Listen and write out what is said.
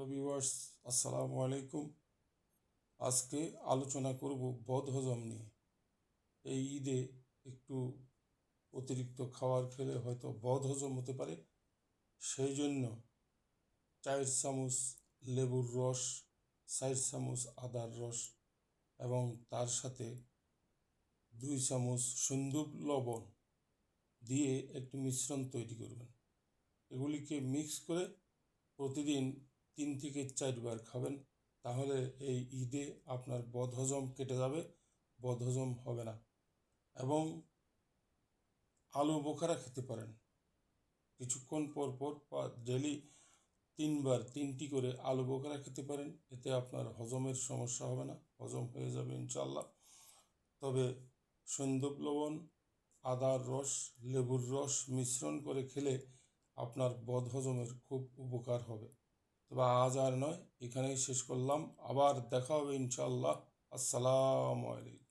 Hello viewers, আসসালামু আলাইকুম। আজকে আলোচনা করব বদহজম নিয়ে। এই ঈদে একটু অতিরিক্ত খাবার খেলে হয়তো বদহজম হতে পারে। সেই জন্য 4 চামচ লেবুর রস, 4 চামচ আদার রস এবং তার সাথে 2 চামচ সন্দুপ লবণ দিয়ে একটি মিশ্রণ তৈরি করবেন। এগুলিকে মিক্স করে প্রতিদিন 3 থেকে 4 বার খাবেন। তাহলে এই ঈদে আপনার বদহজম কেটে যাবে, বদহজম হবে না। এবং আলু বোখারা খেতে পারেন কিছুক্ষণ পর পর, বা ডেলি 3 বার 3টি করে আলু বোখারা খেতে পারেন। এতে আপনার হজমের সমস্যা হবে না, হজম হয়ে যাবে ইনশাল্লাহ। তবে সন্দুপ লবণ, আদার রস, লেবুর রস মিশ্রণ করে খেলে আপনার বদহজমের খুব উপকার হবে। তবে আজ আর নয়, এখানেই শেষ করলাম। আবার দেখা হবে ইনশাল্লাহ। আসসালামু আলাইকুম।